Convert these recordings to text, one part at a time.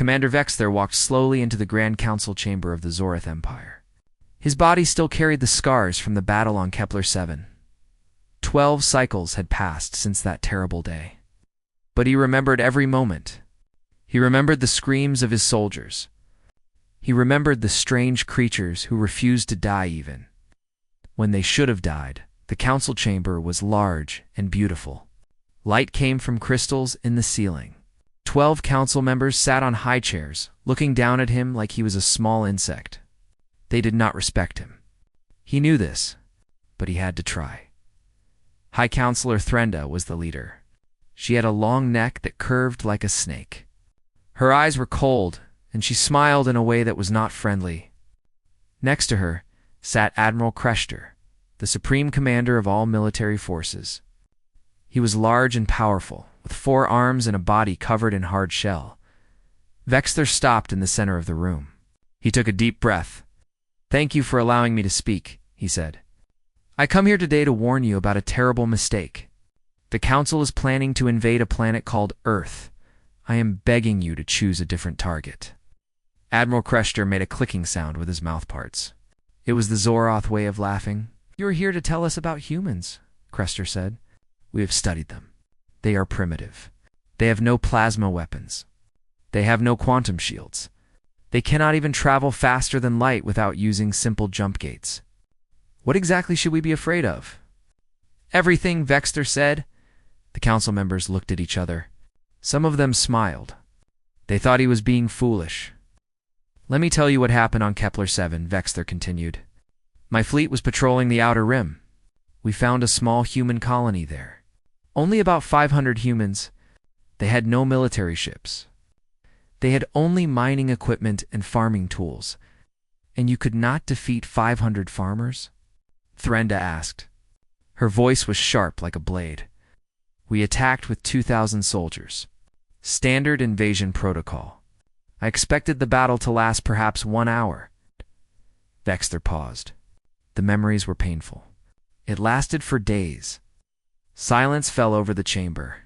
Commander Vexler walked slowly into the Grand Council chamber of the Zorath Empire. His body still carried the scars from the battle on Kepler-7. 12 cycles had passed since that terrible day. But he remembered every moment. He remembered the screams of his soldiers. He remembered the strange creatures who refused to die even when they should have died. The council chamber was large and beautiful. Light came from crystals in the ceiling. 12 council members sat on high chairs, looking down at him like he was a small insect. They did not respect him. He knew this, but he had to try. High Counselor Threnda was the leader. She had a long neck that curved like a snake. Her eyes were cold, and she smiled in a way that was not friendly. Next to her sat Admiral Kreshter, the supreme commander of all military forces. He was large and powerful, with 4 arms and a body covered in hard shell. Vexler stopped in the center of the room. He took a deep breath. "Thank you for allowing me to speak," he said. "I come here today to warn you about a terrible mistake. The Council is planning to invade a planet called Earth. I am begging you to choose a different target." Admiral Kreshter made a clicking sound with his mouth parts. It was the Zoroth way of laughing. "You are here to tell us about humans," Kreshter said. "We have studied them. They are primitive. They have no plasma weapons. They have no quantum shields. They cannot even travel faster than light without using simple jump gates. What exactly should we be afraid of?" "Everything," Vexter said. The council members looked at each other. Some of them smiled. They thought he was being foolish. "Let me tell you what happened on Kepler-7, Vexter continued. "My fleet was patrolling the outer rim. We found a small human colony there. Only about 500 humans. They had no military ships. They had only mining equipment and farming tools. And you could not defeat 500 farmers?" Threnda asked. Her voice was sharp like a blade. "We attacked with 2,000 soldiers. Standard invasion protocol. I expected the battle to last perhaps 1 hour." Vexter paused. The memories were painful. It lasted for days. Silence fell over the chamber.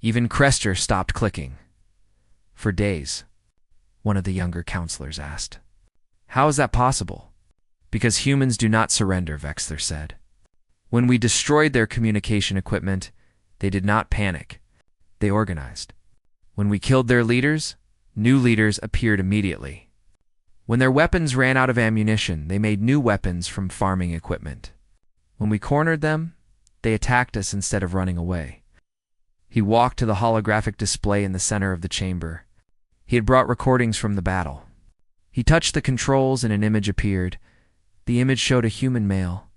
Even Kreshter stopped clicking. "For days?" one of the younger counselors asked. "How is that possible?" "Because humans do not surrender," Vexler said. "When we destroyed their communication equipment, they did not panic. They organized. When we killed their leaders, new leaders appeared immediately. When their weapons ran out of ammunition, they made new weapons from farming equipment. When we cornered them, they attacked us instead of running away." He walked to the holographic display in the center of the chamber. He had brought recordings from the battle. He touched the controls and an image appeared. The image showed a human male.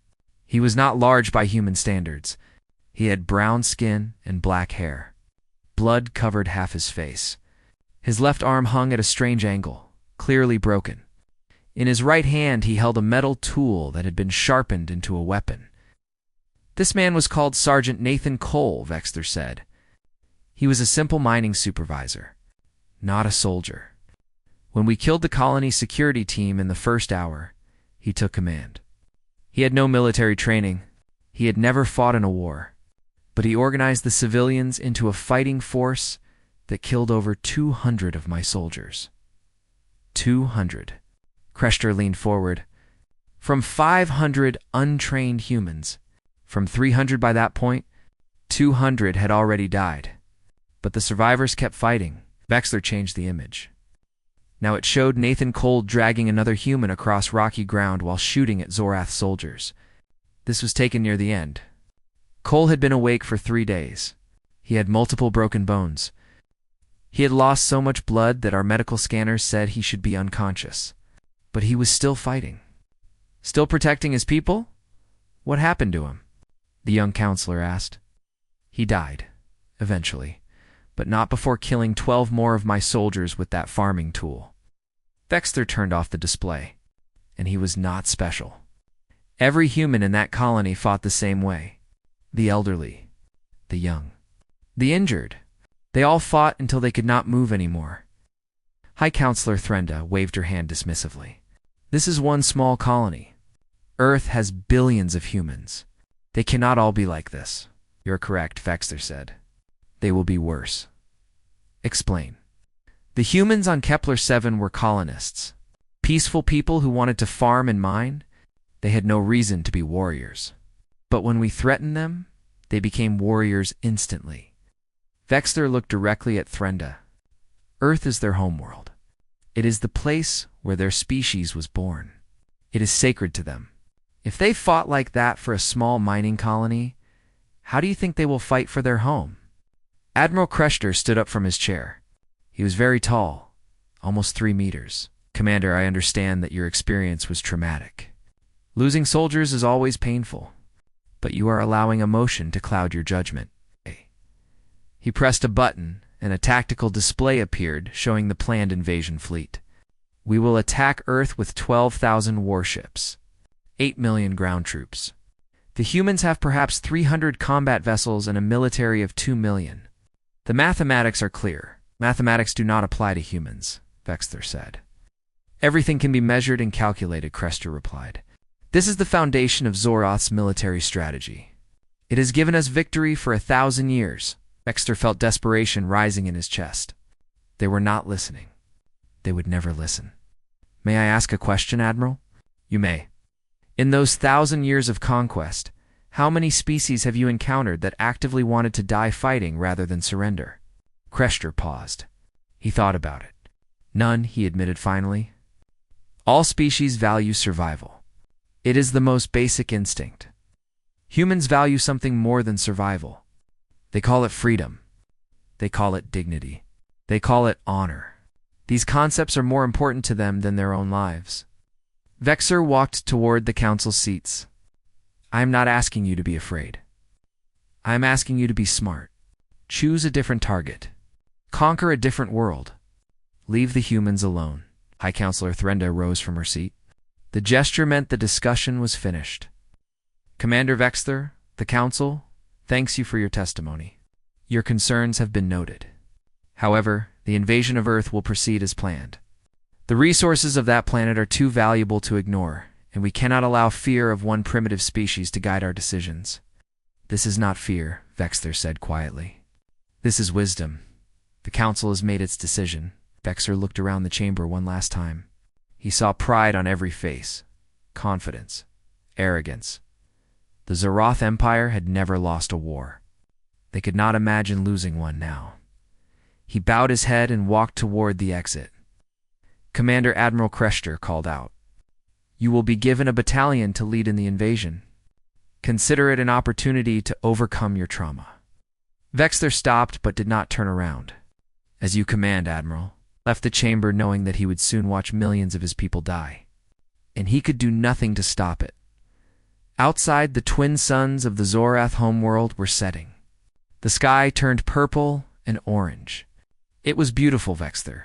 He was not large by human standards. He had brown skin and black hair. Blood covered half his face. His left arm hung at a strange angle, clearly broken. In his right hand he held a metal tool that had been sharpened into a weapon. "This man was called Sergeant Nathan Cole," Vexter said. "He was a simple mining supervisor, not a soldier. When we killed the colony security team in the first hour, he took command. He had no military training. He had never fought in a war. But he organized the civilians into a fighting force that killed over 200 of my soldiers." 200. Kreshter leaned forward. "From 500 untrained humans. From 300 by that point, 200 had already died. But the survivors kept fighting." Vexler changed the image. Now it showed Nathan Cole dragging another human across rocky ground while shooting at Zorath soldiers. This was taken near the end. Cole had been awake for 3 days. He had multiple broken bones. He had lost so much blood that our medical scanners said he should be unconscious. But he was still fighting. Still protecting his people? What happened to him? The young counselor asked. "He died, eventually, but not before killing 12 more of my soldiers with that farming tool." Vexter turned off the display, and he was not special. Every human in that colony fought the same way. The elderly, the young, the injured. They all fought until they could not move anymore. High Counselor Threnda waved her hand dismissively. "This is one small colony. Earth has billions of humans. They cannot all be like this." "You're correct," Vexter said. "They will be worse." "Explain." The humans on Kepler-7 were colonists, peaceful people who wanted to farm and mine. They had no reason to be warriors. But when we threatened them, they became warriors instantly. Vexler looked directly at Threnda. Earth is their homeworld. It is the place where their species was born. It is sacred to them. If they fought like that for a small mining colony, how do you think they will fight for their home? Admiral Crester stood up from his chair. He was very tall, almost 3 meters. Commander, I understand that your experience was traumatic. Losing soldiers is always painful, but you are allowing emotion to cloud your judgment. He pressed a button, and a tactical display appeared showing the planned invasion fleet. We will attack Earth with 12,000 warships, 8 million ground troops. The humans have perhaps 300 combat vessels and a military of 2 million. The mathematics are clear. Mathematics do not apply to humans, Vexler said. Everything can be measured and calculated, Crester replied. This is the foundation of Zoroth's military strategy. It has given us victory for 1,000 years. Vexler felt desperation rising in his chest. They were not listening. They would never listen. May I ask a question, Admiral? You may. In those 1,000 years of conquest, how many species have you encountered that actively wanted to die fighting rather than surrender? Crester paused. He thought about it. None, he admitted finally. All species value survival. It is the most basic instinct. Humans value something more than survival. They call it freedom. They call it dignity. They call it honor. These concepts are more important to them than their own lives. Vexler walked toward the council seats. I am not asking you to be afraid. I am asking you to be smart. Choose a different target. Conquer a different world. Leave the humans alone. High Counselor Threnda rose from her seat. The gesture meant the discussion was finished. Commander Vexler, the Council, thanks you for your testimony. Your concerns have been noted. However, the invasion of Earth will proceed as planned. The resources of that planet are too valuable to ignore, and we cannot allow fear of one primitive species to guide our decisions. This is not fear, Vexler said quietly. This is wisdom. The Council has made its decision. Vexler looked around the chamber one last time. He saw pride on every face, confidence, arrogance. The Zoroth Empire had never lost a war. They could not imagine losing one now. He bowed his head and walked toward the exit. Commander Admiral Crester called out, You will be given a battalion to lead in the invasion. Consider it an opportunity to overcome your trauma. Vexler stopped but did not turn around. As you command, Admiral, left the chamber knowing that he would soon watch millions of his people die. And he could do nothing to stop it. Outside, the twin suns of the Zoroth homeworld were setting. The sky turned purple and orange. It was beautiful, Vexler.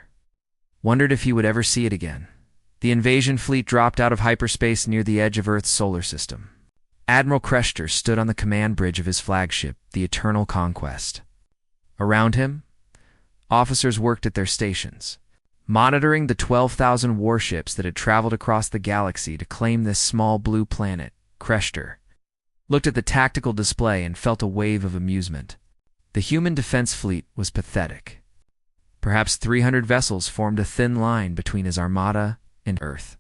Wondered if he would ever see it again. The invasion fleet dropped out of hyperspace near the edge of Earth's solar system. Admiral Crester stood on the command bridge of his flagship, the Eternal Conquest. Around him, officers worked at their stations, monitoring the 12,000 warships that had traveled across the galaxy to claim this small blue planet. Crester looked at the tactical display and felt a wave of amusement. The human defense fleet was pathetic. Perhaps 300 vessels formed a thin line between his armada and Earth.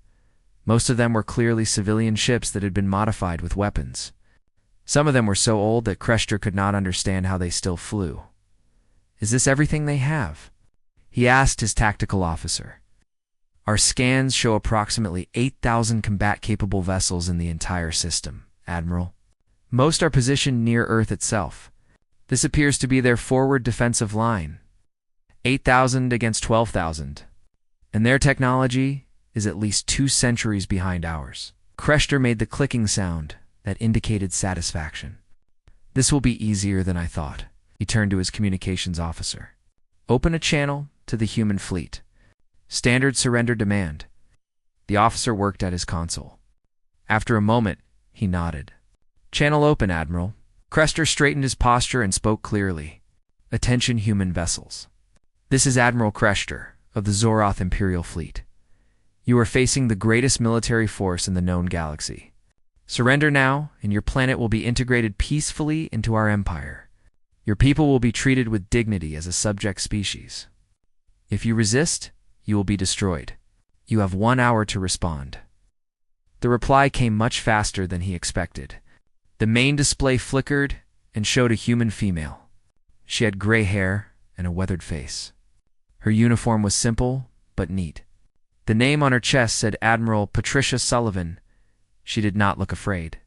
Most of them were clearly civilian ships that had been modified with weapons. Some of them were so old that Crester could not understand how they still flew. Is this everything they have? He asked his tactical officer. Our scans show approximately 8,000 combat-capable vessels in the entire system, Admiral. Most are positioned near Earth itself. This appears to be their forward defensive line. 8,000 against 12,000. And their technology is at least 2 centuries behind ours. Crester made the clicking sound that indicated satisfaction. This will be easier than I thought. He turned to his communications officer. Open a channel to the human fleet. Standard surrender demand. The officer worked at his console. After a moment, he nodded. Channel open, Admiral. Crester straightened his posture and spoke clearly. Attention, human vessels. This is Admiral Crester of the Zoroth Imperial Fleet. You are facing the greatest military force in the known galaxy. Surrender now, and your planet will be integrated peacefully into our empire. Your people will be treated with dignity as a subject species. If you resist, you will be destroyed. You have 1 hour to respond. The reply came much faster than he expected. The main display flickered and showed a human female. She had gray hair and a weathered face. Her uniform was simple but neat. The name on her chest said Admiral Patricia Sullivan. She did not look afraid.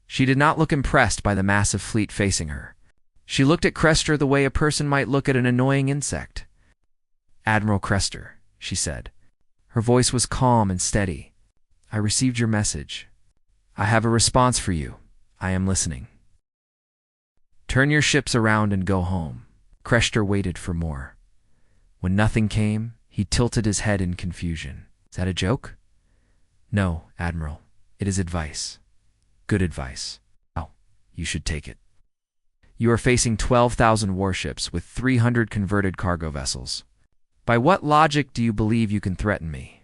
She did not look impressed by the massive fleet facing her. She looked at Crester the way a person might look at an annoying insect. "Admiral Crester," she said. Her voice was calm and steady. "I received your message. I have a response for you. I am listening. Turn your ships around and go home." Crester waited for more. When nothing came, he tilted his head in confusion. "Is that a joke?" "No, Admiral. It is advice. Good advice. Oh, you should take it. You are facing 12,000 warships with 300 converted cargo vessels. By what logic do you believe you can threaten me?"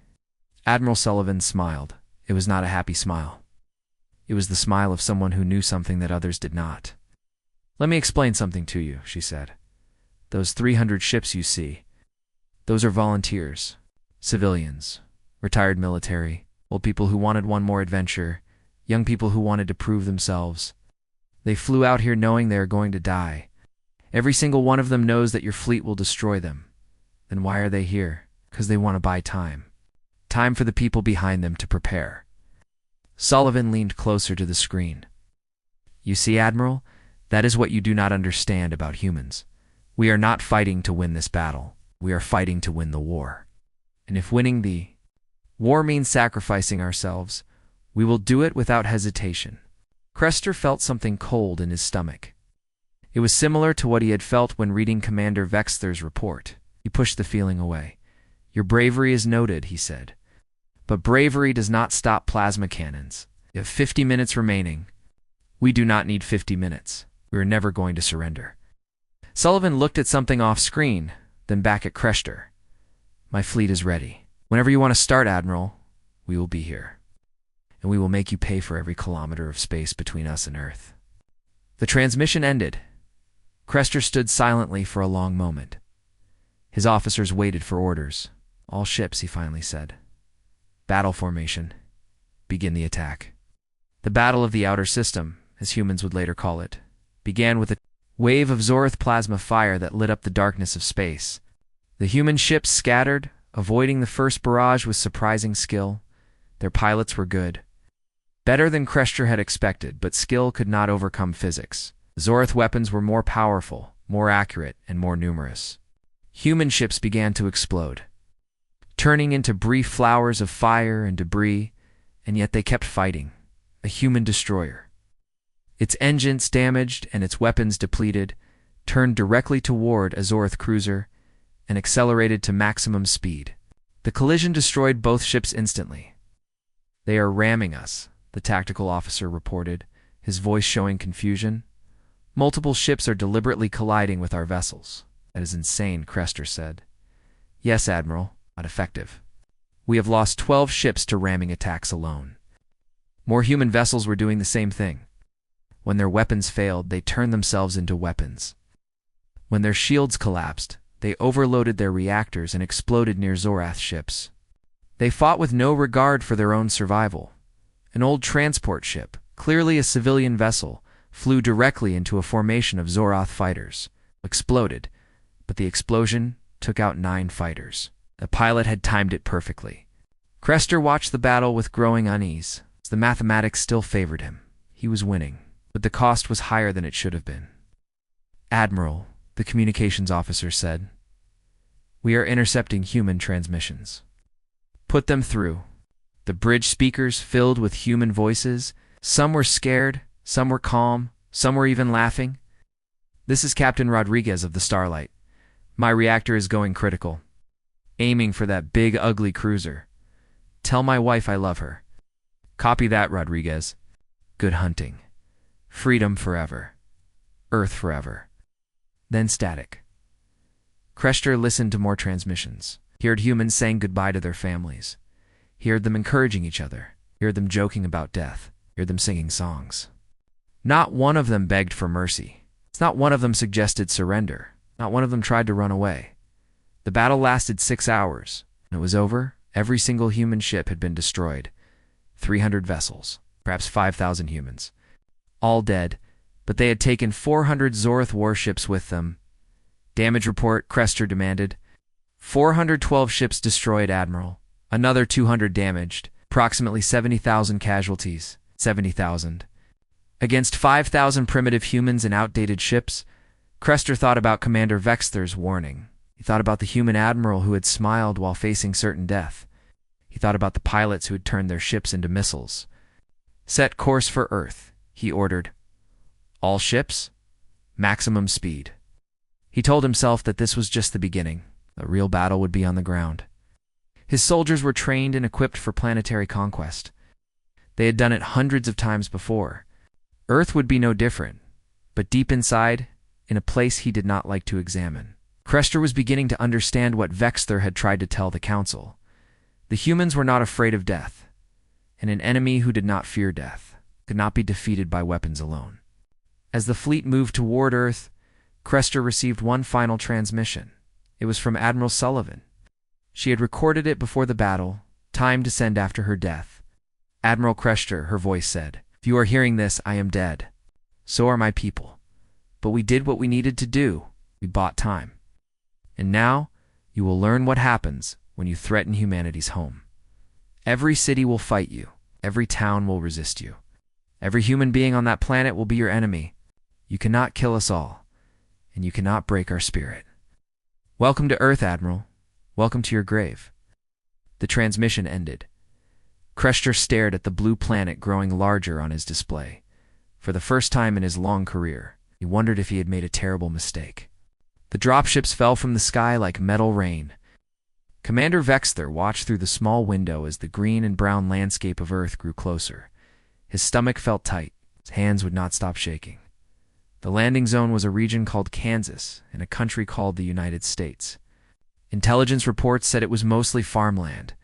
Admiral Sullivan smiled. It was not a happy smile. It was the smile of someone who knew something that others did not. "Let me explain something to you," she said. "Those 300 ships you see, those are volunteers, civilians, retired military, old people who wanted one more adventure, young people who wanted to prove themselves. They flew out here knowing they are going to die. Every single one of them knows that your fleet will destroy them. Then why are they here? Because they want to buy time. Time for the people behind them to prepare." Sullivan leaned closer to the screen. "You see, Admiral, that is what you do not understand about humans. We are not fighting to win this battle. We are fighting to win the war. And if winning the war means sacrificing ourselves, we will do it without hesitation." Crester felt something cold in his stomach. It was similar to what he had felt when reading Commander Vexler's report. He pushed the feeling away. "Your bravery is noted," he said. "But bravery does not stop plasma cannons. You have 50 minutes remaining. We do not need 50 minutes. We are never going to surrender." Sullivan looked at something off-screen, then back at Crester. "My fleet is ready. Whenever you want to start, Admiral, we will be here. And we will make you pay for every kilometer of space between us and Earth." The transmission ended. Crester stood silently for a long moment. His officers waited for orders. "All ships," he finally said. "Battle formation. Begin the attack." The Battle of the Outer System, as humans would later call it, began with a wave of Zorith plasma fire that lit up the darkness of space. The human ships scattered, avoiding the first barrage with surprising skill. Their pilots were good. Better than Crester had expected, but skill could not overcome physics. Zorith weapons were more powerful, more accurate, and more numerous. Human ships began to explode, turning into brief flowers of fire and debris, and yet they kept fighting. A human destroyer. Its engines damaged and its weapons depleted, turned directly toward a Zorith cruiser, and accelerated to maximum speed. The collision destroyed both ships instantly. "They are ramming us," the tactical officer reported, his voice showing confusion. "Multiple ships are deliberately colliding with our vessels." "That is insane," Crester said. "Yes, Admiral, not effective. We have lost 12 ships to ramming attacks alone. More human vessels were doing the same thing. When their weapons failed, they turned themselves into weapons. When their shields collapsed, they overloaded their reactors and exploded near Zorath ships. They fought with no regard for their own survival. An old transport ship, clearly a civilian vessel, flew directly into a formation of Zorath fighters, exploded, but the explosion took out 9 fighters. The pilot had timed it perfectly. Crester watched the battle with growing unease. The mathematics still favored him. He was winning, but the cost was higher than it should have been. "Admiral," the communications officer said, "we are intercepting human transmissions. Put them through." The bridge speakers filled with human voices. Some were scared, some were calm, some were even laughing. "This is Captain Rodriguez of the Starlight. My reactor is going critical. Aiming for that big, ugly cruiser. Tell my wife I love her." "Copy that, Rodriguez. Good hunting. Freedom forever. Earth forever." Then static. Crester listened to more transmissions. He heard humans saying goodbye to their families. He heard them encouraging each other. He heard them joking about death. He heard them singing songs. Not one of them begged for mercy. Not one of them suggested surrender. Not one of them tried to run away. The battle lasted 6 hours. When it was over, every single human ship had been destroyed. 300 vessels, perhaps 5,000 humans. All dead, but they had taken 400 Zorth warships with them. Damage report, Crester demanded. 412 ships destroyed, Admiral. Another 200 damaged. Approximately 70,000 casualties. 70,000. Against 5,000 primitive humans and outdated ships, Crester thought about Commander Vexther's warning. He thought about the human admiral who had smiled while facing certain death. He thought about the pilots who had turned their ships into missiles. Set course for Earth, he ordered. All ships, maximum speed. He told himself that this was just the beginning. A real battle would be on the ground. His soldiers were trained and equipped for planetary conquest. They had done it hundreds of times before. Earth would be no different, but deep inside, in a place he did not like to examine, Crester was beginning to understand what Vexther had tried to tell the Council. The humans were not afraid of death, and an enemy who did not fear death could not be defeated by weapons alone. As the fleet moved toward Earth, Crester received one final transmission. It was from Admiral Sullivan. She had recorded it before the battle, timed to send after her death. Admiral Crester, her voice said, "If you are hearing this, I am dead. So are my people. But we did what we needed to do. We bought time. And now, you will learn what happens when you threaten humanity's home. Every city will fight you. Every town will resist you. Every human being on that planet will be your enemy. You cannot kill us all, and you cannot break our spirit. Welcome to Earth, Admiral. Welcome to your grave." The transmission ended. Crester stared at the blue planet growing larger on his display. For the first time in his long career, he wondered if he had made a terrible mistake. The dropships fell from the sky like metal rain. Commander Vexther watched through the small window as the green and brown landscape of Earth grew closer. His stomach felt tight. His hands would not stop shaking. The landing zone was a region called Kansas in a country called the United States. Intelligence reports said it was mostly farmland.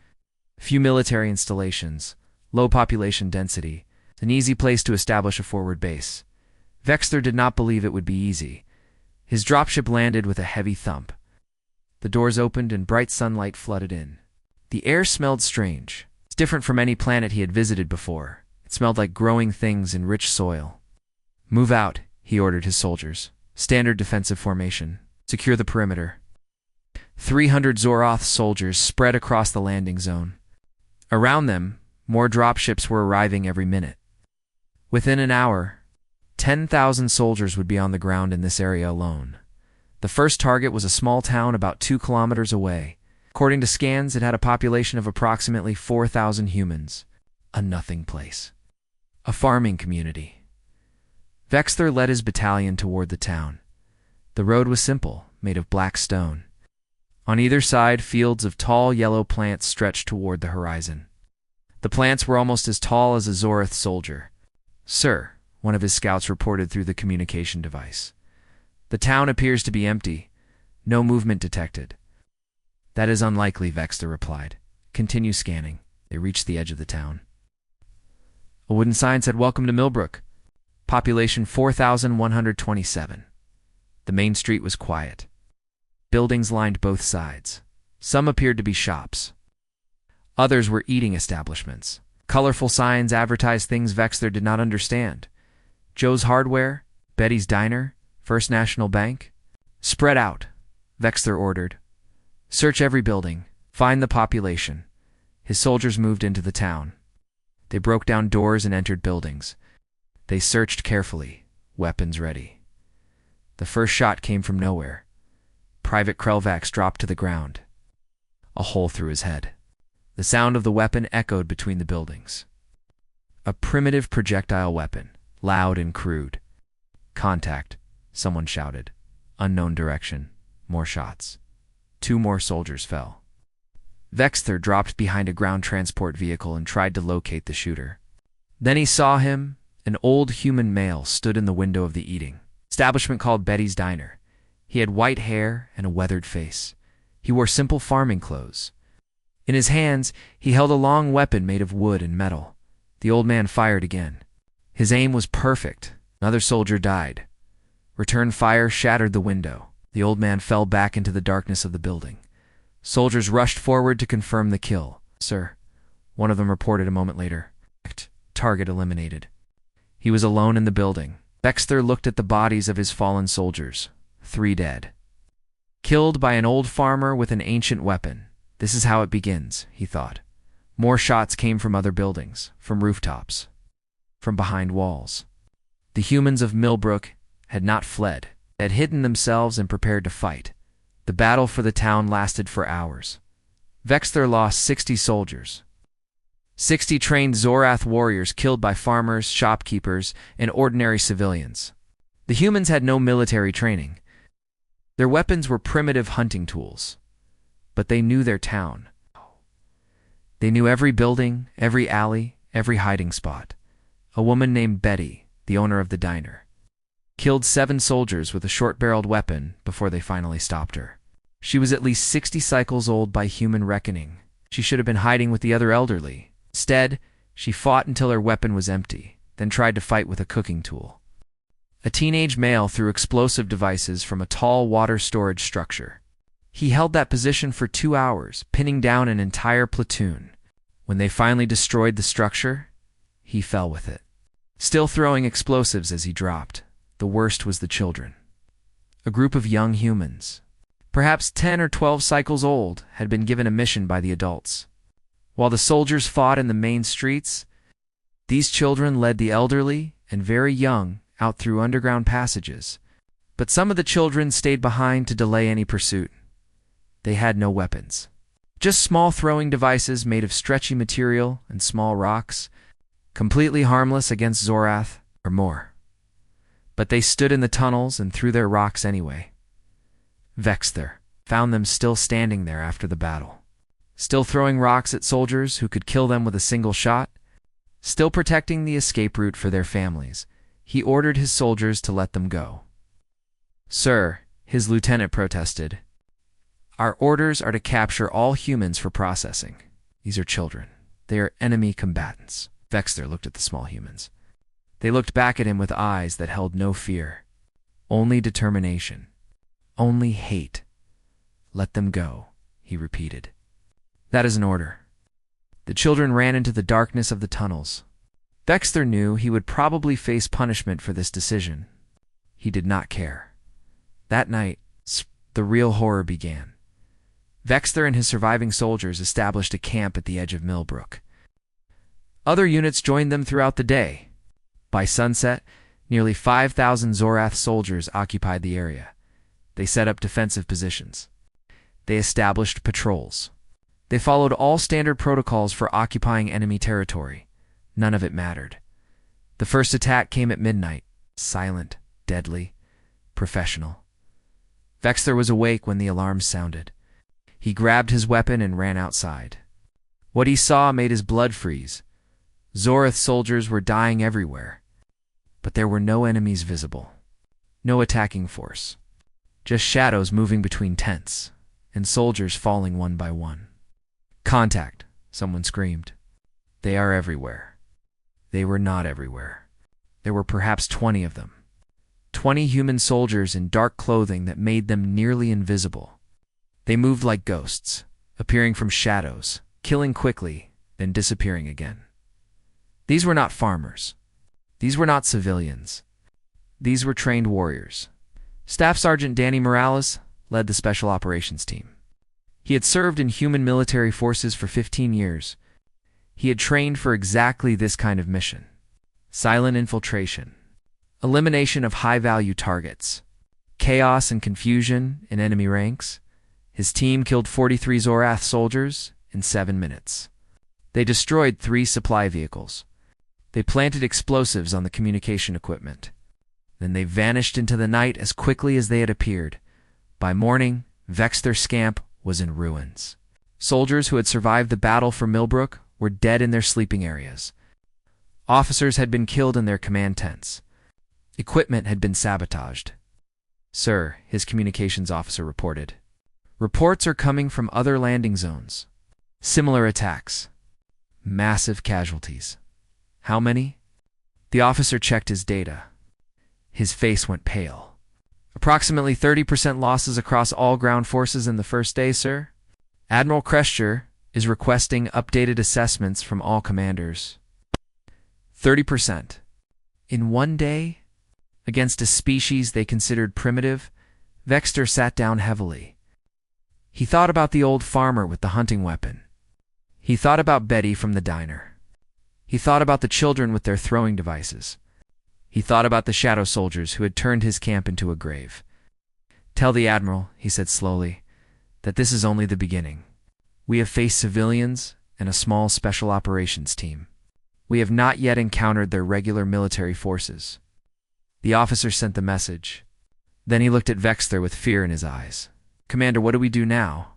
Few military installations, low population density, an easy place to establish a forward base. Vexther did not believe it would be easy. His dropship landed with a heavy thump. The doors opened and bright sunlight flooded in. The air smelled strange. It's different from any planet he had visited before. It smelled like growing things in rich soil. "Move out," he ordered his soldiers. "Standard defensive formation. Secure the perimeter." 300 Zoroth soldiers spread across the landing zone. Around them, more dropships were arriving every minute. Within an hour, 10,000 soldiers would be on the ground in this area alone. The first target was a small town about 2 kilometers away. According to scans, it had a population of approximately 4,000 humans. A nothing place. A farming community. Vexther led his battalion toward the town. The road was simple, made of black stone. On either side, fields of tall yellow plants stretched toward the horizon. The plants were almost as tall as a Zoroth soldier. "Sir," one of his scouts reported through the communication device. "The town appears to be empty. No movement detected." "That is unlikely," Vexther replied. "Continue scanning." They reached the edge of the town. A wooden sign said, "Welcome to Millbrook. Population 4,127. The main street was quiet. Buildings lined both sides. Some appeared to be shops. Others were eating establishments. Colorful signs advertised things Vexther did not understand. Joe's Hardware, Betty's Diner, First National Bank. "Spread out," Vexther ordered. "Search every building. Find the population." His soldiers moved into the town. They broke down doors and entered buildings. They searched carefully, weapons ready. The first shot came from nowhere. Private Krelvax dropped to the ground. A hole through his head. The sound of the weapon echoed between the buildings. A primitive projectile weapon, loud and crude. "Contact," someone shouted. Unknown direction. More shots. 2 more soldiers fell. Vexther dropped behind a ground transport vehicle and tried to locate the shooter. Then he saw him. An old human male stood in the window of the eating establishment called Betty's Diner. He had white hair and a weathered face. He wore simple farming clothes. In his hands, he held a long weapon made of wood and metal. The old man fired again. His aim was perfect. Another soldier died. Return fire shattered the window. The old man fell back into the darkness of the building. Soldiers rushed forward to confirm the kill. "Sir," one of them reported a moment later. Target eliminated. He was alone in the building. Vexter looked at the bodies of his fallen soldiers. 3 dead. Killed by an old farmer with an ancient weapon. This is how it begins, he thought. More shots came from other buildings, from rooftops, from behind walls. The humans of Millbrook had not fled, had hidden themselves and prepared to fight. The battle for the town lasted for hours. Vexter lost 60 soldiers. 60 trained Zorath warriors killed by farmers, shopkeepers, and ordinary civilians. The humans had no military training. Their weapons were primitive hunting tools. But they knew their town. They knew every building, every alley, every hiding spot. A woman named Betty, the owner of the diner, killed 7 soldiers with a short-barreled weapon before they finally stopped her. She was at least 60 cycles old by human reckoning. She should have been hiding with the other elderly. Instead, she fought until her weapon was empty, then tried to fight with a cooking tool. A teenage male threw explosive devices from a tall water storage structure. He held that position for 2 hours, pinning down an entire platoon. When they finally destroyed the structure, he fell with it, still throwing explosives as he dropped. The worst was the children. A group of young humans, perhaps 10 or 12 cycles old, had been given a mission by the adults. While the soldiers fought in the main streets, these children led the elderly and very young out through underground passages. But some of the children stayed behind to delay any pursuit. They had no weapons. Just small throwing devices made of stretchy material and small rocks, completely harmless against Zorath or more. But they stood in the tunnels and threw their rocks anyway. Vexter found them still standing there after the battle, still throwing rocks at soldiers who could kill them with a single shot, still protecting the escape route for their families. He ordered his soldiers to let them go. "Sir," his lieutenant protested, "our orders are to capture all humans for processing. These are children. They are enemy combatants." Vexter looked at the small humans. They looked back at him with eyes that held no fear, only determination, only hate. "Let them go," he repeated. "That is an order." The children ran into the darkness of the tunnels. Vexter knew he would probably face punishment for this decision. He did not care. That night, the real horror began. Vexter and his surviving soldiers established a camp at the edge of Millbrook. Other units joined them throughout the day. By sunset, nearly 5,000 Zorath soldiers occupied the area. They set up defensive positions. They established patrols. They followed all standard protocols for occupying enemy territory. None of it mattered. The first attack came at midnight, silent, deadly, professional. Vexter was awake when the alarms sounded. He grabbed his weapon and ran outside. What he saw made his blood freeze. Zorath soldiers were dying everywhere. But there were no enemies visible. No attacking force. Just shadows moving between tents, and soldiers falling one by one. "Contact," someone screamed. "They are everywhere." They were not everywhere. There were perhaps 20 of them. 20 human soldiers in dark clothing that made them nearly invisible. They moved like ghosts, appearing from shadows, killing quickly, then disappearing again. These were not farmers. These were not civilians. These were trained warriors. Staff Sergeant Danny Morales led the Special Operations Team. He had served in human military forces for 15 years. He had trained for exactly this kind of mission. Silent infiltration. Elimination of high-value targets. Chaos and confusion in enemy ranks. His team killed 43 Zorath soldiers in 7 minutes. They destroyed 3 supply vehicles. They planted explosives on the communication equipment. Then they vanished into the night as quickly as they had appeared. By morning, Vexter Scamp was in ruins. Soldiers who had survived the battle for Millbrook were dead in their sleeping areas. Officers had been killed in their command tents. Equipment had been sabotaged. "Sir," his communications officer reported, "reports are coming from other landing zones. Similar attacks. Massive casualties." "How many?" The officer checked his data. His face went pale. "Approximately 30% losses across all ground forces in the first day, sir." Admiral Crester is requesting updated assessments from all commanders. 30%. In one day? Against a species they considered primitive, Vexter sat down heavily. He thought about the old farmer with the hunting weapon. He thought about Betty from the diner. He thought about the children with their throwing devices. He thought about the shadow soldiers who had turned his camp into a grave. "Tell the Admiral," he said slowly, "that this is only the beginning. We have faced civilians and a small special operations team. We have not yet encountered their regular military forces." The officer sent the message. Then he looked at Vexter with fear in his eyes. "Commander, what do we do now?"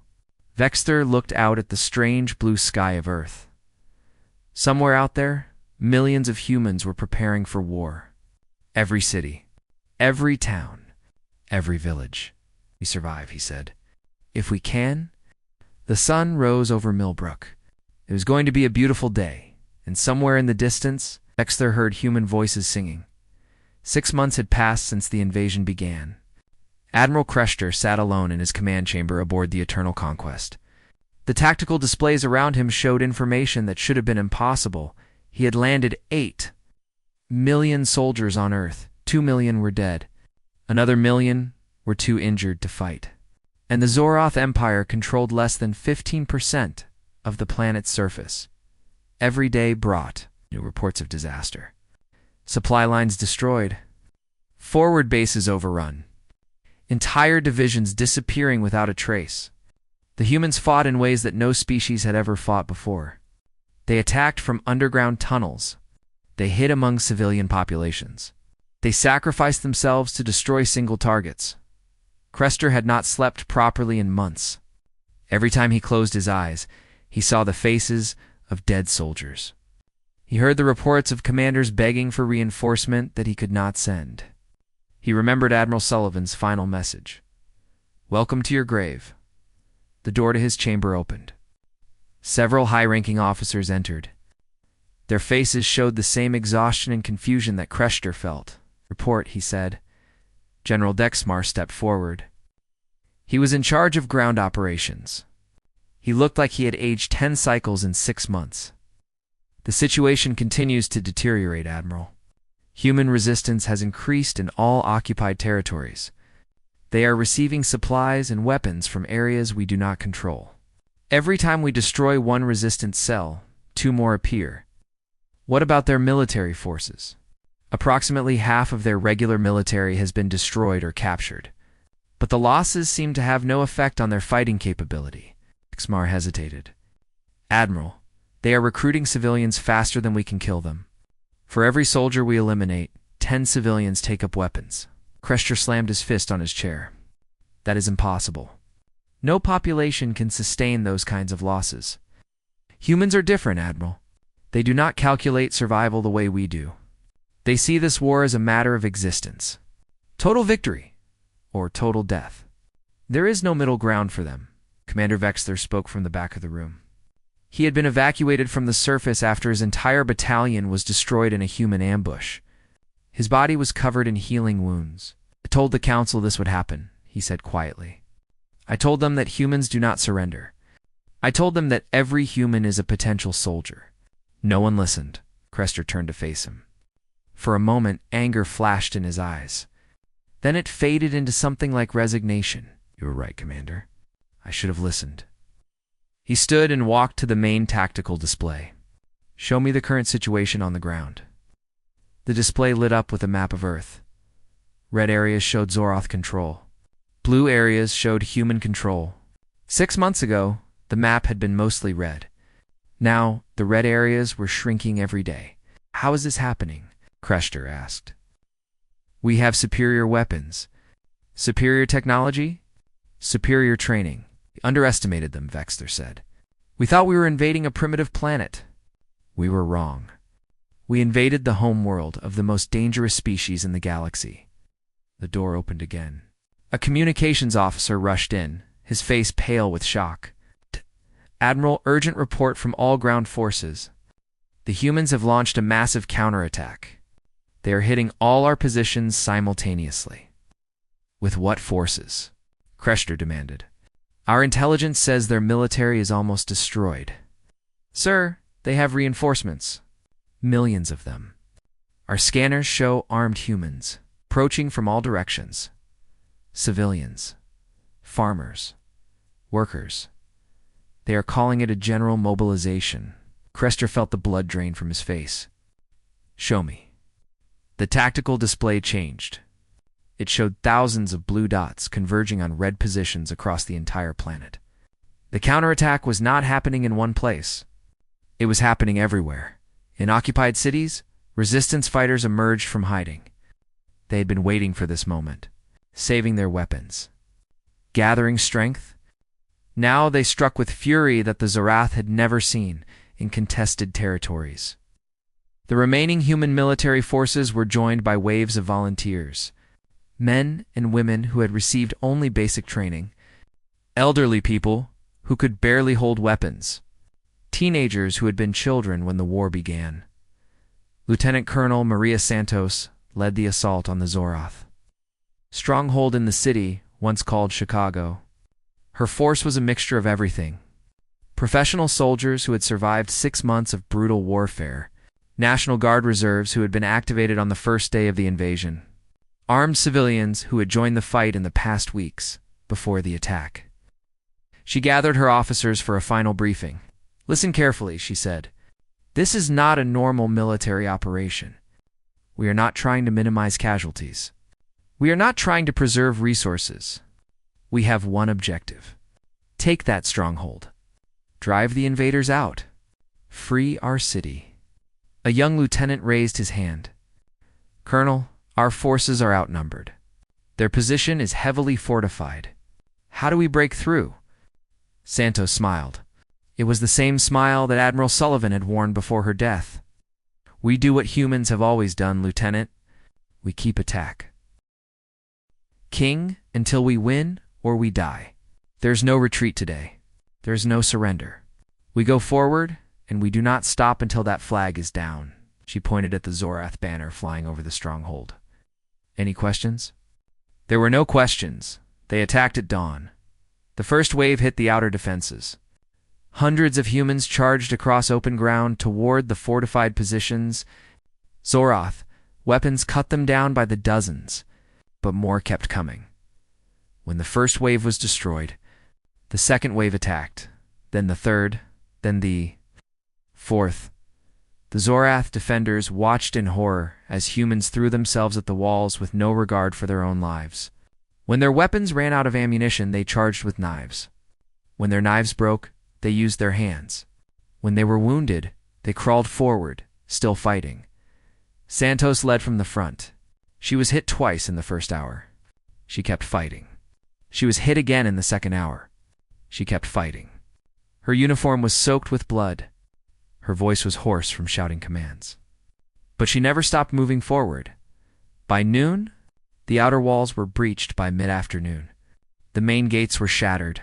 Vexter looked out at the strange blue sky of Earth. Somewhere out there, millions of humans were preparing for war. Every city, every town, every village. "We survive," he said. "If we can." The sun rose over Millbrook. It was going to be a beautiful day, and somewhere in the distance, Vexter heard human voices singing. 6 months had passed since the invasion began. Admiral Crester sat alone in his command chamber aboard the Eternal Conquest. The tactical displays around him showed information that should have been impossible. He had landed 8 million soldiers on Earth. 2 million were dead. Another million were too injured to fight. And the Zoroth Empire controlled less than 15% of the planet's surface. Every day brought new reports of disaster. Supply lines destroyed. Forward bases overrun. Entire divisions disappearing without a trace. The humans fought in ways that no species had ever fought before. They attacked from underground tunnels. They hid among civilian populations. They sacrificed themselves to destroy single targets. Crester had not slept properly in months. Every time he closed his eyes, he saw the faces of dead soldiers. He heard the reports of commanders begging for reinforcement that he could not send. He remembered Admiral Sullivan's final message. "Welcome to your grave." The door to his chamber opened. Several high-ranking officers entered. Their faces showed the same exhaustion and confusion that Crester felt. "Report," he said. General Dexmar stepped forward. He was in charge of ground operations. He looked like he had aged 10 cycles in 6 months. "The situation continues to deteriorate, Admiral. Human resistance has increased in all occupied territories. They are receiving supplies and weapons from areas we do not control. Every time we destroy one resistant cell, 2 more appear." "What about their military forces?" "Approximately half of their regular military has been destroyed or captured. But the losses seem to have no effect on their fighting capability." Dexmar hesitated. "Admiral, they are recruiting civilians faster than we can kill them. For every soldier we eliminate, 10 civilians take up weapons." Crester slammed his fist on his chair. "That is impossible. No population can sustain those kinds of losses. Humans are different, Admiral. They do not calculate survival the way we do. They see this war as a matter of existence. Total victory, or total death. There is no middle ground for them." Commander Vexter spoke from the back of the room. He had been evacuated from the surface after his entire battalion was destroyed in a human ambush. His body was covered in healing wounds. "I told the Council this would happen," he said quietly. "I told them that humans do not surrender. I told them that every human is a potential soldier." No one listened. Crester turned to face him. For a moment, anger flashed in his eyes. Then it faded into something like resignation. "You were right, Commander. I should have listened." He stood and walked to the main tactical display. "Show me the current situation on the ground." The display lit up with a map of Earth. Red areas showed Zoroth control. Blue areas showed human control. 6 months ago, the map had been mostly red. Now, the red areas were shrinking every day. "How is this happening?" Crester asked. "We have superior weapons. Superior technology? Superior training. We underestimated them," Vexter said. "We thought we were invading a primitive planet. We were wrong. We invaded the home world of the most dangerous species in the galaxy." The door opened again. A communications officer rushed in, his face pale with shock. "Admiral, urgent report from all ground forces. The humans have launched a massive counterattack. They are hitting all our positions simultaneously." "With what forces?" Crester demanded. Our intelligence says their military is almost destroyed. Sir, they have reinforcements. Millions of them. Our scanners show armed humans, approaching from all directions. Civilians. Farmers. Workers. They are calling it a general mobilization. Crester felt the blood drain from his face. Show me. The tactical display changed. It showed thousands of blue dots converging on red positions across the entire planet. The counterattack was not happening in one place. It was happening everywhere. In occupied cities, resistance fighters emerged from hiding. They had been waiting for this moment, saving their weapons. Gathering strength, now they struck with fury that the Zorath had never seen in contested territories. The remaining human military forces were joined by waves of volunteers, men and women who had received only basic training, elderly people who could barely hold weapons, teenagers who had been children when the war began. Lieutenant Colonel Maria Santos led the assault on the Zorath. Stronghold in the city, once called Chicago. Her force was a mixture of everything. Professional soldiers who had survived 6 months of brutal warfare, National Guard reserves who had been activated on the first day of the invasion, armed civilians who had joined the fight in the past weeks before the attack. She gathered her officers for a final briefing. Listen carefully, she said. This is not a normal military operation. We are not trying to minimize casualties. We are not trying to preserve resources. We have one objective. Take that stronghold. Drive the invaders out. Free our city. A young lieutenant raised his hand. Colonel, our forces are outnumbered. Their position is heavily fortified. How do we break through? Santos smiled. It was the same smile that Admiral Sullivan had worn before her death. We do what humans have always done, Lieutenant. We keep attack. King, until we win or we die. There's no retreat today. There's no surrender. We go forward, and we do not stop until that flag is down. She pointed at the Zorath banner flying over the stronghold. Any questions? There were no questions. They attacked at dawn. The first wave hit the outer defenses. Hundreds of humans charged across open ground toward the fortified positions. Zorath, weapons cut them down by the dozens, but more kept coming. When the first wave was destroyed, the second wave attacked, then the third, then the fourth. The Zorath defenders watched in horror as humans threw themselves at the walls with no regard for their own lives. When their weapons ran out of ammunition, they charged with knives. When their knives broke, they used their hands. When they were wounded, they crawled forward, still fighting. Santos led from the front. She was hit twice in the first hour. She kept fighting. She was hit again in the second hour. She kept fighting. Her uniform was soaked with blood. Her voice was hoarse from shouting commands. But she never stopped moving forward. By noon, the outer walls were breached by mid-afternoon. The main gates were shattered.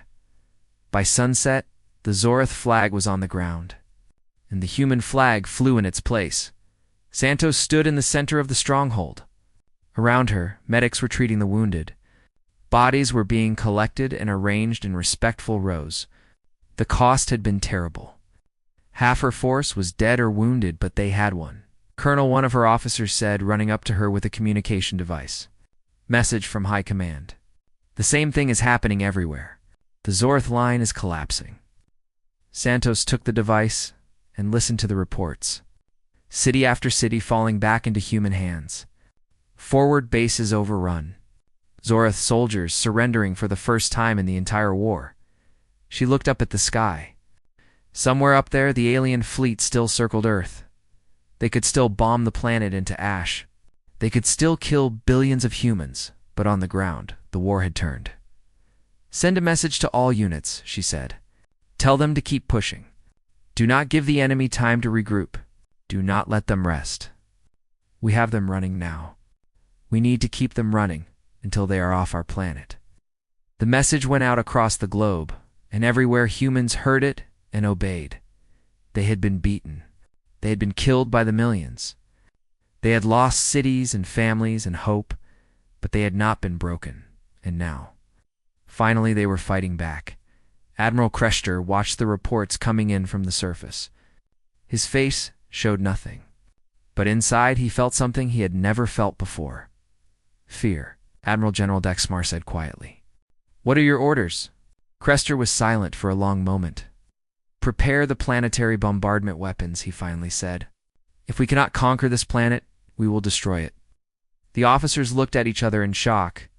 By sunset, the Zorath flag was on the ground, and the human flag flew in its place. Santos stood in the center of the stronghold. Around her, medics were treating the wounded. Bodies were being collected and arranged in respectful rows. The cost had been terrible. Half her force was dead or wounded, but they had one. Colonel, one of her officers said, running up to her with a communication device. Message from High Command. The same thing is happening everywhere. The Zorath line is collapsing. Santos took the device and listened to the reports. City after city falling back into human hands. Forward bases overrun. Zorath soldiers surrendering for the first time in the entire war. She looked up at the sky. Somewhere up there, the alien fleet still circled Earth. They could still bomb the planet into ash. They could still kill billions of humans, but on the ground, the war had turned. Send a message to all units, she said. Tell them to keep pushing. Do not give the enemy time to regroup. Do not let them rest. We have them running now. We need to keep them running until they are off our planet. The message went out across the globe, and everywhere humans heard it and obeyed. They had been beaten. They had been killed by the millions. They had lost cities and families and hope, but they had not been broken, and now, finally they were fighting back. Admiral Crester watched the reports coming in from the surface. His face showed nothing, but inside he felt something he had never felt before. Fear. Admiral General Dexmar said quietly. "What are your orders?" Crester was silent for a long moment. "Prepare the planetary bombardment weapons," he finally said. "If we cannot conquer this planet, we will destroy it." The officers looked at each other in shock.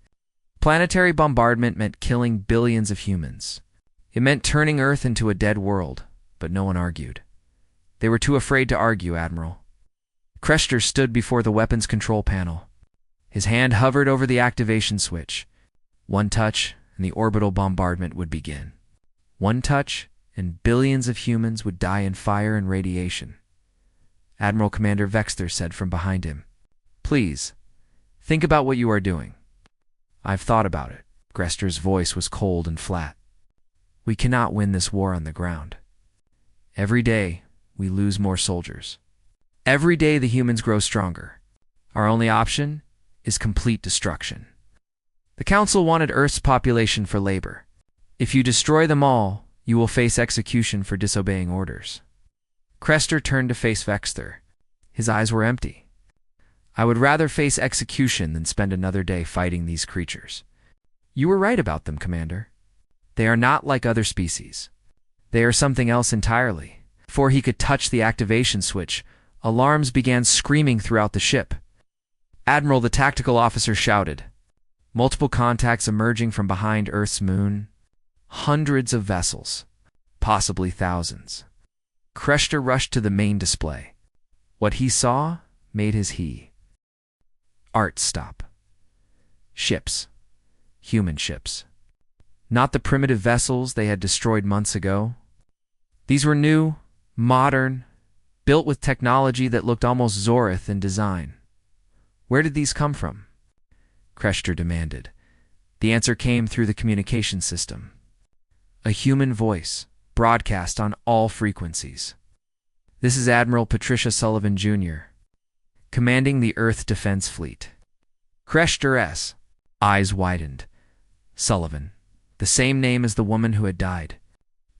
Planetary bombardment meant killing billions of humans. It meant turning Earth into a dead world, but no one argued. They were too afraid to argue, Admiral. Crester stood before the weapons control panel. His hand hovered over the activation switch. One touch, and the orbital bombardment would begin. One touch, and billions of humans would die in fire and radiation. Admiral Commander Vexter said from behind him, "Please, think about what you are doing." "I've thought about it." Crester's voice was cold and flat. "We cannot win this war on the ground. Every day, we lose more soldiers. Every day the humans grow stronger. Our only option is complete destruction. The Council wanted Earth's population for labor. If you destroy them all, you will face execution for disobeying orders." Crester turned to face Vexter. His eyes were empty. "I would rather face execution than spend another day fighting these creatures." "You were right about them, Commander. They are not like other species. They are something else entirely." Before he could touch the activation switch, alarms began screaming throughout the ship. "Admiral," the tactical officer shouted. "Multiple contacts emerging from behind Earth's moon. Hundreds of vessels, possibly thousands." Crester rushed to the main display. What he saw made his heart stop. Ships. Human ships. Not the primitive vessels they had destroyed months ago. These were new, modern, built with technology that looked almost Zorith in design. Where did these come from? Crester demanded. The answer came through the communication system. A human voice, broadcast on all frequencies. "This is Admiral Patricia Sullivan, Jr., commanding the Earth Defense Fleet." Crester's eyes widened. Sullivan, the same name as the woman who had died.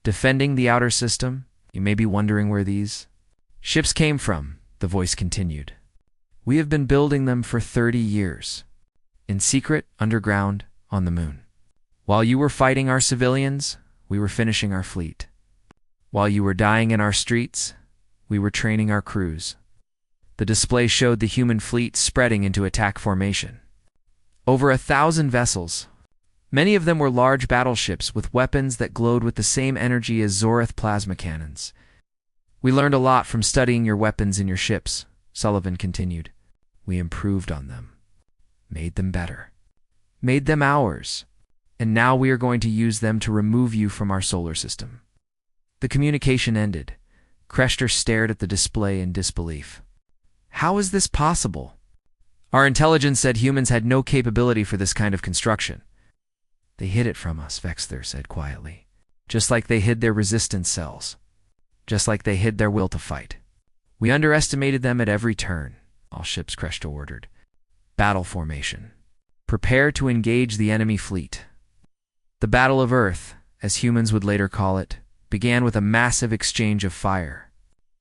Defending the outer system? You may be wondering where these ships came from, the voice continued. "We have been building them for 30 years. In secret, underground, on the moon. While you were fighting our civilians, we were finishing our fleet. While you were dying in our streets, we were training our crews." The display showed the human fleet spreading into attack formation. Over 1,000 vessels. Many of them were large battleships with weapons that glowed with the same energy as Zorith plasma cannons. "We learned a lot from studying your weapons in your ships," Sullivan continued. "We improved on them. Made them better. Made them ours. And now we are going to use them to remove you from our solar system." The communication ended. Crester stared at the display in disbelief. "How is this possible?" "Our intelligence said humans had no capability for this kind of construction." "They hid it from us," Vexter said quietly. "Just like they hid their resistance cells. Just like they hid their will to fight. We underestimated them at every turn." "All ships," Crester ordered. "Battle formation. Prepare to engage the enemy fleet." The Battle of Earth, as humans would later call it, began with a massive exchange of fire.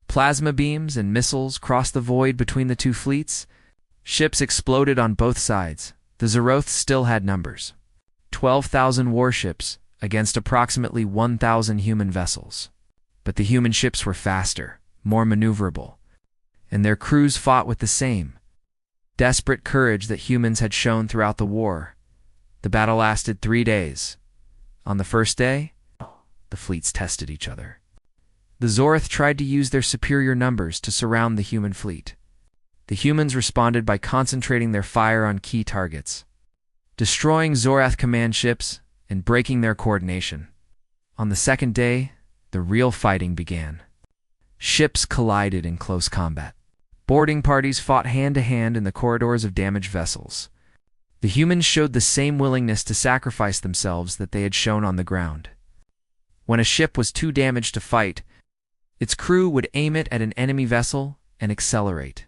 Plasma beams and missiles crossed the void between the two fleets. Ships exploded on both sides. The Zoroths still had numbers. 12,000 warships against approximately 1,000 human vessels. But the human ships were faster, more maneuverable, and their crews fought with the same desperate courage that humans had shown throughout the war. The battle lasted 3 days. On the first day, the fleets tested each other. The Zorith tried to use their superior numbers to surround the human fleet. The humans responded by concentrating their fire on key targets, destroying Zorath command ships and breaking their coordination. On the second day, the real fighting began. Ships collided in close combat. Boarding parties fought hand-to-hand in the corridors of damaged vessels. The humans showed the same willingness to sacrifice themselves that they had shown on the ground. When a ship was too damaged to fight, its crew would aim it at an enemy vessel and accelerate.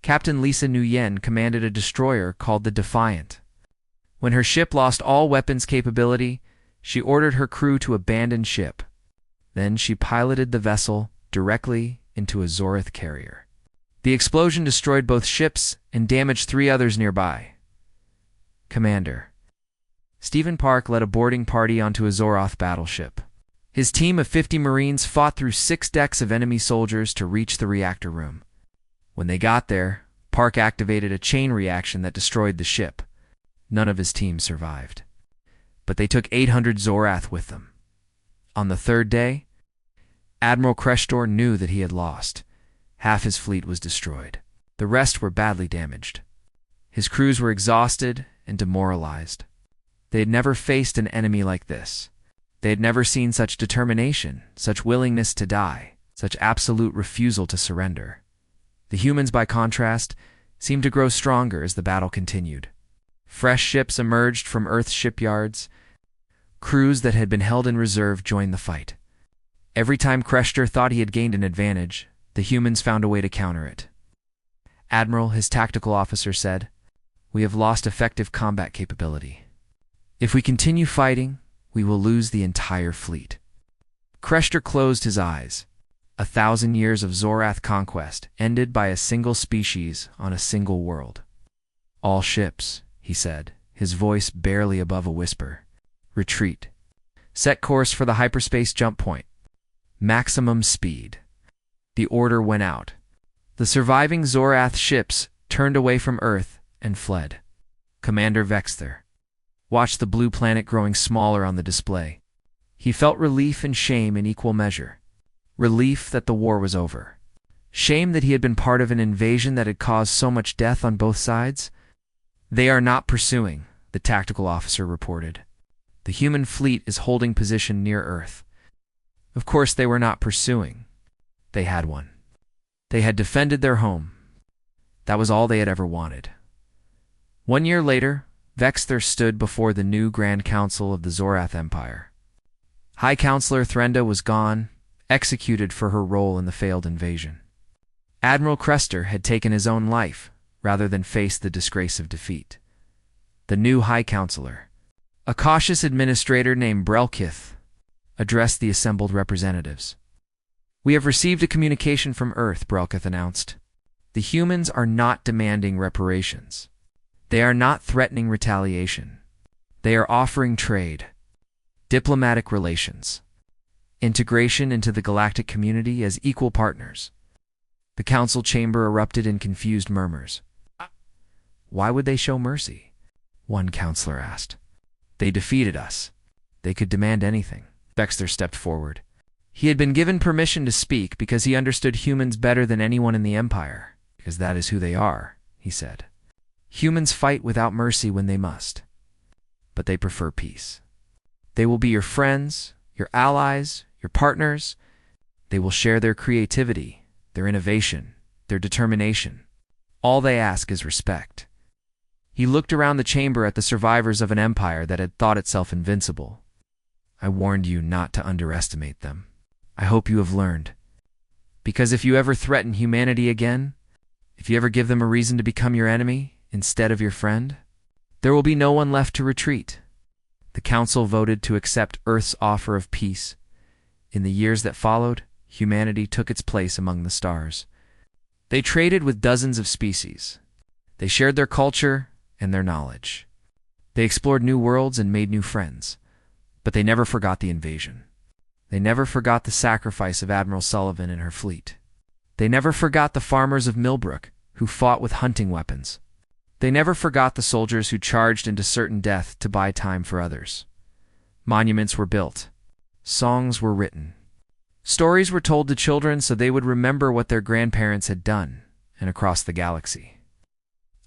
Captain Lisa Nguyen commanded a destroyer called the Defiant. When her ship lost all weapons capability, She ordered her crew to abandon ship. Then she piloted the vessel directly into a Zorith carrier. The explosion destroyed both ships and damaged 3 others nearby. Commander. Stephen Park led a boarding party onto a Zoroth battleship. His team of 50 Marines fought through 6 decks of enemy soldiers to reach the reactor room. When they got there, Park activated a chain reaction that destroyed the ship. None of his team survived. But they took 800 Zorath with them. On the 3rd day, Admiral Krestor knew that he had lost. Half his fleet was destroyed. The rest were badly damaged. His crews were exhausted and demoralized. They had never faced an enemy like this. They had never seen such determination, such willingness to die, such absolute refusal to surrender. The humans, by contrast, seemed to grow stronger as the battle continued. Fresh ships emerged from Earth's shipyards. Crews that had been held in reserve joined the fight. Every time Krestor thought he had gained an advantage, the humans found a way to counter it. Admiral, his tactical officer, said, "We have lost effective combat capability. If we continue fighting, we will lose the entire fleet." Krestor closed his eyes. 1,000 years of Zorath conquest ended by a single species on a single world. "All ships," he said, his voice barely above a whisper. "Retreat. Set course for the hyperspace jump point. Maximum speed." The order went out. The surviving Zorath ships turned away from Earth and fled. Commander Vexther watched the blue planet growing smaller on the display. He felt relief and shame in equal measure. Relief that the war was over. Shame that he had been part of an invasion that had caused so much death on both sides. "They are not pursuing," the tactical officer reported. "The human fleet is holding position near Earth." Of course they were not pursuing. They had won. They had defended their home. That was all they had ever wanted. 1 year later, Vexther stood before the new Grand Council of the Zorath Empire. High Counselor Threnda was gone, executed for her role in the failed invasion. Admiral Krestor had taken his own life rather than face the disgrace of defeat. The new High Counselor, a cautious administrator named Brelkith, addressed the assembled representatives. "We have received a communication from Earth," Brelkith announced. "The humans are not demanding reparations. They are not threatening retaliation. They are offering trade, diplomatic relations, integration into the galactic community as equal partners." The council chamber erupted in confused murmurs. "Why would they show mercy?" one counselor asked. "They defeated us. They could demand anything." Vexther stepped forward. He had been given permission to speak because he understood humans better than anyone in the Empire, because that is who they are, he said. "Humans fight without mercy when they must, but they prefer peace. They will be your friends, your allies, your partners. They will share their creativity, their innovation, their determination. All they ask is respect." He looked around the chamber at the survivors of an empire that had thought itself invincible. "I warned you not to underestimate them. I hope you have learned. Because if you ever threaten humanity again, if you ever give them a reason to become your enemy instead of your friend, there will be no one left to retreat." The council voted to accept Earth's offer of peace. In the years that followed, humanity took its place among the stars. They traded with dozens of species. They shared their culture and their knowledge. They explored new worlds and made new friends. But they never forgot the invasion. They never forgot the sacrifice of Admiral Sullivan and her fleet. They never forgot the farmers of Millbrook who fought with hunting weapons. They never forgot the soldiers who charged into certain death to buy time for others. Monuments were built. Songs were written. Stories were told to children so they would remember what their grandparents had done, and across the galaxy.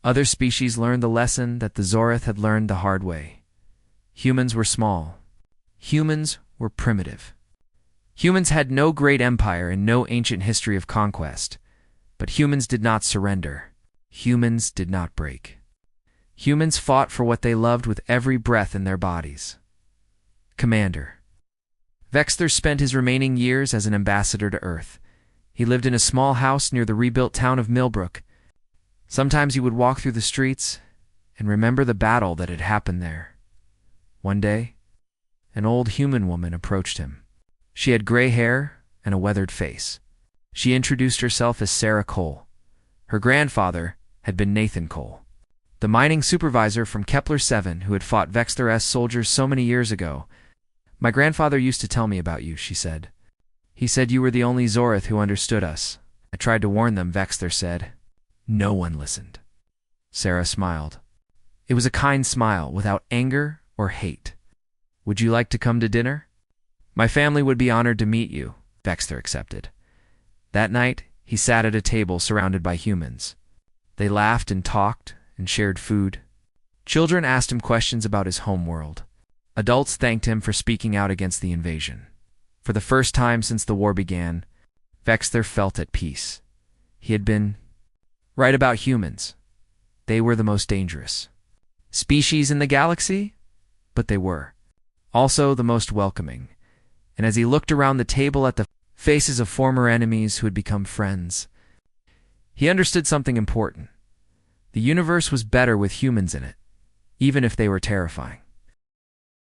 Other species learned the lesson that the Zorath had learned the hard way. Humans were small. Humans were primitive. Humans had no great empire and no ancient history of conquest, but humans did not surrender. Humans did not break. Humans fought for what they loved with every breath in their bodies. Commander. Vexther spent his remaining years as an ambassador to Earth. He lived in a small house near the rebuilt town of Millbrook. Sometimes he would walk through the streets and remember the battle that had happened there. One day, An old human woman approached him. She had gray hair and a weathered face. She introduced herself as Sarah Cole. Her grandfather had been Nathan Cole, the mining supervisor from Kepler-7 who had fought Vexthor-S soldiers so many years ago. "My grandfather used to tell me about you," she said. "He said you were the only Zorith who understood us. I tried to warn them," Vexthor said. "No one listened." Sarah smiled. It was a kind smile, without anger or hate. "Would you like to come to dinner?" "My family would be honored to meet you," Vexthor accepted. That night, he sat at a table surrounded by humans. They laughed and talked and shared food. Children asked him questions about his home world. Adults thanked him for speaking out against the invasion. For the first time since the war began, Vexthor felt at peace. He had been right about humans. They were the most dangerous species in the galaxy, but they were also the most welcoming. And as he looked around the table at the faces of former enemies who had become friends, he understood something important. The universe was better with humans in it, even if they were terrifying.